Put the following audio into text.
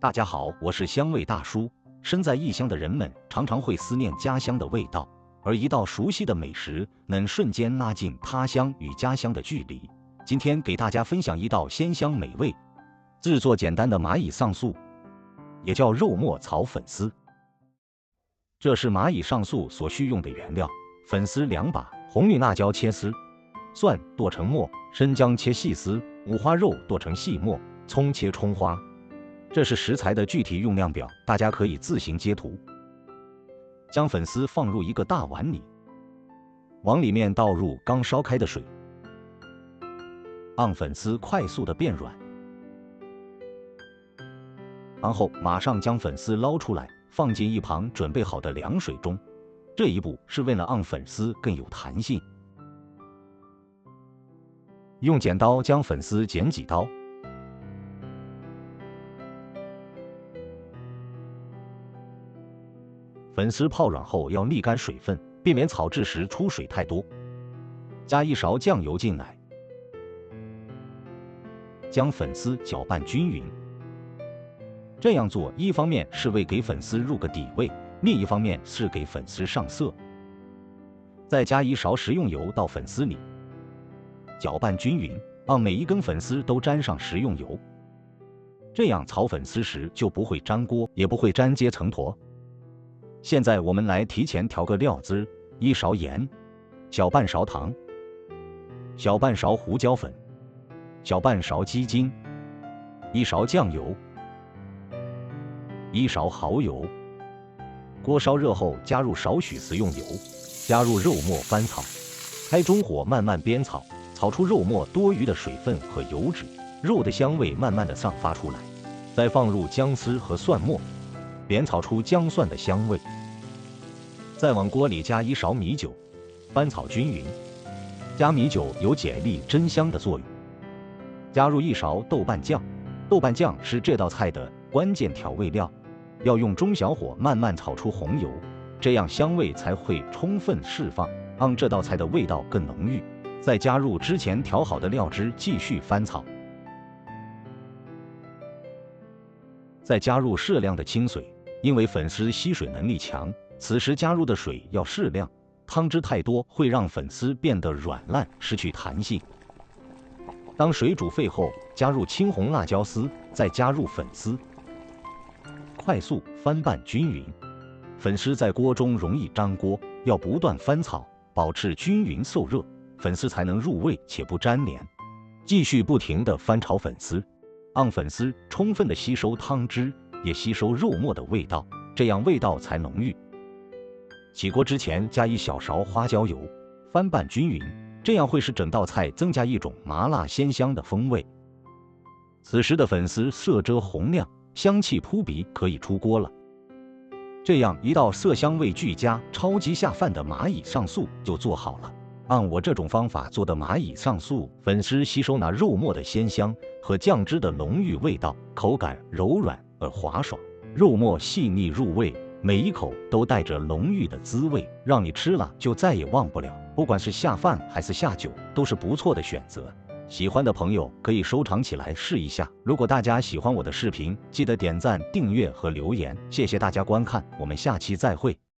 大家好，我是香味大叔。身在异乡的人们常常会思念家乡的味道，而一道熟悉的美食能瞬间拉近他乡与家乡的距离。今天给大家分享一道鲜香美味、制作简单的蚂蚁上素，也叫肉末炒粉丝。这是蚂蚁上素所需用的原料：粉丝2把，红绿辣椒切丝，蒜剁成末，生姜切细丝，五花肉剁成细末，葱切葱花。这是食材的具体用量表，大家可以自行截图。将粉丝放入一个大碗里，往里面倒入刚烧开的水，让粉丝快速的变软，然后马上将粉丝捞出来，放进一旁准备好的凉水中。这一步是为了让粉丝更有弹性。用剪刀将粉丝剪几刀，粉丝泡软后要沥干水分，避免炒制时出水太多。加1勺酱油进来，将粉丝搅拌均匀。这样做，一方面是为给粉丝入个底味，另一方面是给粉丝上色。再加1勺食用油到粉丝里，搅拌均匀，让每一根粉丝都沾上食用油。这样炒粉丝时就不会粘锅，也不会粘结成坨。现在我们来提前调个料汁：1勺盐，小半勺糖，小半勺胡椒粉，小半勺鸡精，1勺酱油，1勺蚝油。锅烧热后，加入少许食用油，加入肉末翻炒，开中火慢慢煸炒，炒出肉末多余的水分和油脂，肉的香味慢慢的散发出来。再放入姜丝和蒜末，煸炒出姜蒜的香味。再往锅里加1勺米酒，翻炒均匀。加米酒有解腻增香的作用。加入1勺豆瓣酱，豆瓣酱是这道菜的关键调味料，要用中小火慢慢炒出红油，这样香味才会充分释放，让这道菜的味道更浓郁。再加入之前调好的料汁，继续翻炒。再加入适量的清水，因为粉丝吸水能力强，此时加入的水要适量，汤汁太多会让粉丝变得软烂，失去弹性。当水煮沸后，加入青红辣椒丝，再加入粉丝，快速翻拌均匀。粉丝在锅中容易粘锅，要不断翻炒，保持均匀受热，粉丝才能入味且不粘连。继续不停地翻炒粉丝，让粉丝充分地吸收汤汁，也吸收肉末的味道，这样味道才浓郁。起锅之前加1小勺花椒油，翻拌均匀，这样会使整道菜增加一种麻辣鲜香的风味。此时的粉丝色泽红亮，香气扑鼻，可以出锅了。这样一道色香味俱佳、超级下饭的蚂蚁上素就做好了。按我这种方法做的蚂蚁上素，粉丝吸收那肉末的鲜香和酱汁的浓郁味道，口感柔软而滑爽，肉末细腻入味，每一口都带着浓郁的滋味，让你吃了就再也忘不了。不管是下饭还是下酒，都是不错的选择。喜欢的朋友可以收藏起来试一下。如果大家喜欢我的视频，记得点赞、订阅和留言。谢谢大家观看，我们下期再会。